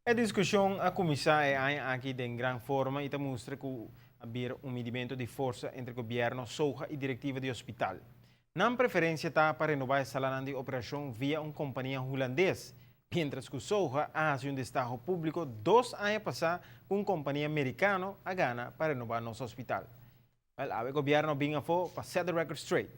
A discussão a começar é aqui em grande forma e mostra que haver medimento de força entre governo, soja e diretiva de hospital. Não preferência está para renovar a sala de operação via uma companhia holandesa, mientras que soja ha um destaque público 2 anos passar com uma companhia americana a gana para renovar nosso hospital. O governo vinha para set the record straight.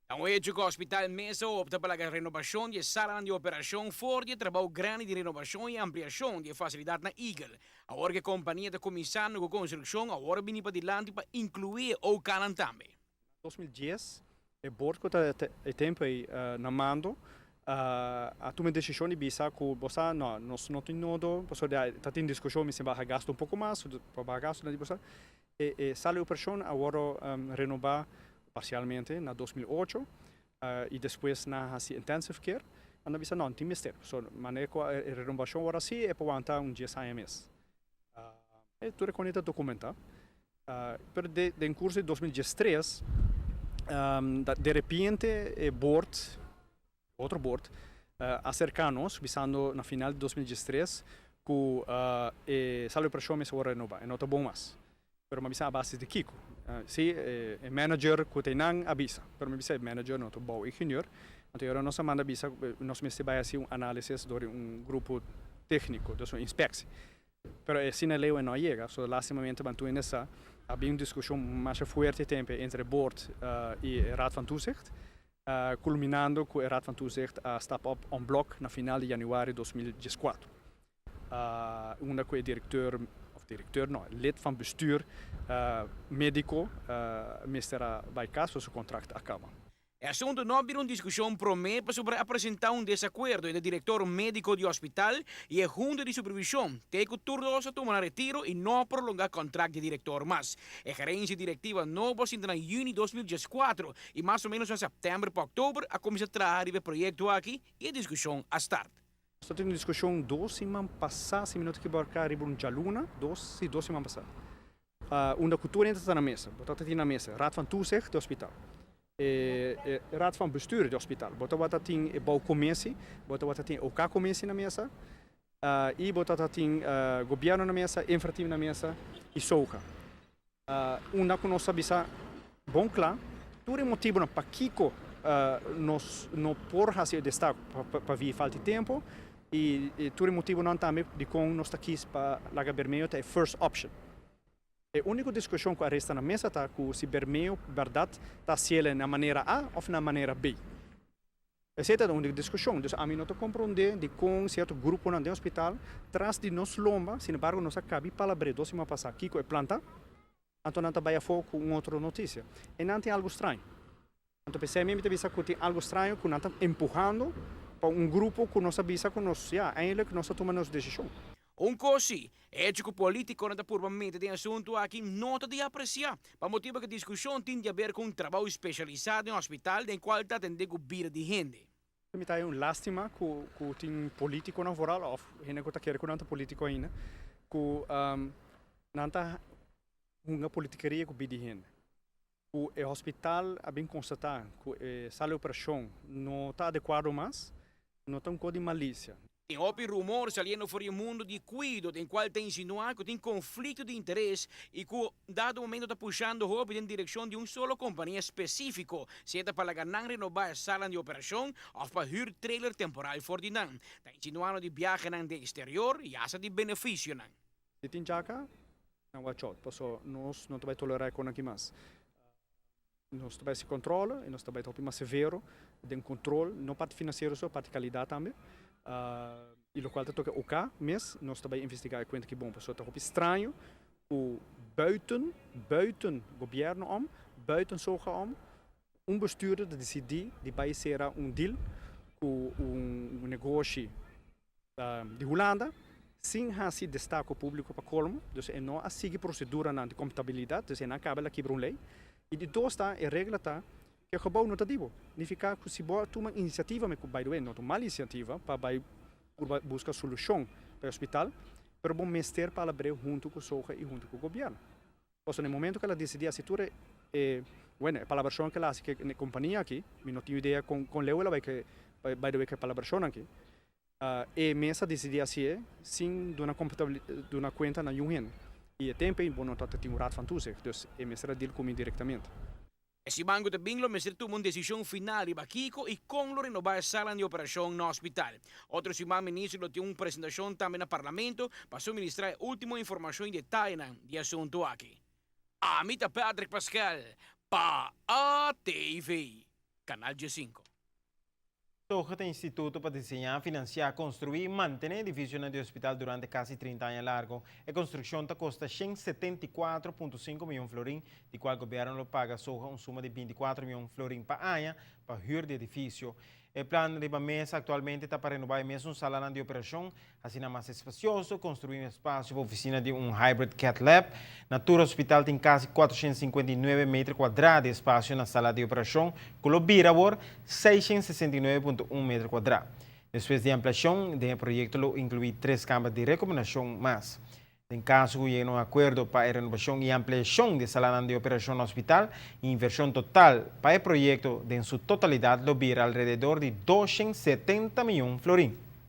Então, é que o Hospital Mesa opta pela renovação de sala de operação for de trabalho grande de renovação e ampliação de facilidade na Eagle. Agora que a companhia está começando com a construção, agora vem para adiante para incluir o canal também. 2010, o board que está tempo aí na mando, a tomar decisão de bisa que você nós não tem nodo, você está tendo discussão, mas vai gastar um pouco mais, para gastar na você. E sala de operação agora renovar parcialmente na 2008 e depois na intensive care. Anda bisa não tem mistério. So maneira que a renovação agora sim é para aguentar dia sem mês. É tudo conecta documentar. Pero em curso de 2013 de repente outro board, acerca-nos, visando na final de 2013, que a sala de operação me vai renovar, e não está bom mais. Pero me avisa a base de Kiko. Sim, o manager que tem não avisa, pero me avisa o manager não está bom engenheiro. Então, agora nós manda avisa, nós me vai fazer um análise de um grupo técnico, de sua inspeção. Pero assim a lei não chega, so lastimamente bantu nessa havia uma discussão mais forte tempo entre o board e o Raad van Toezicht, culminando com o Raad van Toezicht a stap op en bloc na final de januari 2014. Onde o diretor não, lid van bestuur, médico, Mr. Baikas, seu contrato acaba. O assunto não virou uma discussão promessa sobre apresentar um desacordo entre o diretor médico do hospital e a junta de supervisão, que o turnoso tomar retiro e não prolongar o contrato de diretor mais. A gerência diretiva não vai entrar em junho de 2014 e mais ou menos em setembro para outubro a começar a trabalhar o projeto aqui e a discussão a start. Estou tendo discussão 2 semanas passadas, se minutos que barcar ribo um jaluna, 2 semanas passadas. Onde a cultura entra na mesa, botar na mesa, Raad van Toezicht do hospital. Raad van bestuur do hospital. Botar wat tem bouwcommissie, botar wat tem OK-commissie na mesa, e botar tem governo na mesa, infrativo na mesa e soja. Onde que nós sabemos bom claro, tudo é motivo para Kiko nós não por fazer destaque para vir falta de tempo e tudo é motivo não também de como nós aqui para Laga Bermejo é first option. A única discussão que resta na mesa está que se Bermejo, verdade, está sendo na maneira A ou na maneira B. Essa é a única discussão. Então, a mim não compreender de como certo grupo no hospital traz de nós lomba, sin embargo, nós acabamos de falar dois semanas passadas, Kiko é planta, então não vai a foco com outra notícia. E não tem algo estranho. Então, pessoalmente, que tem algo estranho que nós estamos empurrando para um grupo que nós sabemos que nós, ainda que nós tomamos decisão. Coisa, ético político não puramente tem assunto aqui nota de apreciar, para motivo que a discussão tem a ver com um trabalho especializado em um hospital em qual está atendendo vida de gente. Me tá uma lástima que tem político na voral, ou ainda que está querendo que não tem político ainda, que não está uma politiqueria com vida de gente. O hospital a bem constatar que a sala de operação não está adequado mais, não tem um código de malícia. Tem outro rumor saliendo fora do mundo de cuido, em qual tem insinuado que tem conflito de interesse e que, dado momento, está puxando o em direção de uma só companhia específico, seja para ganhar renovar a sala de operação ou para hur trailer temporal for de não. Está insinuando de viagem de exterior e essa de benefício não. Se tem jaca, não vai chot, porque nós não vai tolerar com aqui mais. Nós também se controla e nós também estamos mais severo de controle, não parte financeiro só, parte qualidade também. E o qual toca OK, mas nós também investigar a conta que bom, pessoal está estranho, o buiten governo buiten soja bestuurder de decidir de vai ser deal com negócio de Holanda, sem fazer destaque público para colmo, então não a seguir procedura de contabilidade, então não cabe aqui para uma lei, e de dois está a regra está que o gebouw notativo. Significa que se você toma iniciativa, mas by the way, não uma má iniciativa para buscar solução para o hospital, mas bom mestre para abrir junto com o soja e junto com o governo. Então, no momento que ela decidiu a situação, bueno, a palavra que ela hace que a companhia aqui, não tenho ideia com Leo, ela vai que by the way, que palabración aqui. E mesa decidir assim, sim, de uma conta na União. E o tempo, bom, não tem um raad van toezicht, dus a mesa deal comigo diretamente. E si bango te binglo me ser tuvo una decisión final y Kiko y con lo renovar sala de operación no hospital. Otro si más ministro lo tiene una presentación también al Parlamento para suministrar última información y detalle de asunto aquí. Amita Patrick Pascal, pa ATV, Canal G5. Soja tem instituto para desenhar, financiar, construir e manter edifícios no hospital durante quase 30 anos largo. A construção está custa 174,5 milhões de florins, de qual o governo paga soja uma suma de 24 milhões de florins por ano para o de edifício. O plano de mesa atualmente está para renovar mesmo um salão de operação, assim mais espacioso, construir um espaço para oficina de um hybrid cat lab. Natura Hospital tem quase 459 metros quadrados de espaço na sala de operação, com o Birawar 669,1 metros quadrados. Depois de ampliação, o projeto inclui 3 câmaras de recomendação mais. Em caso que houver acordo para a renovação e ampliação da sala de operação no hospital, a inversão total para o projeto, em sua totalidade, lobira alrededor de 270 milhões de florins.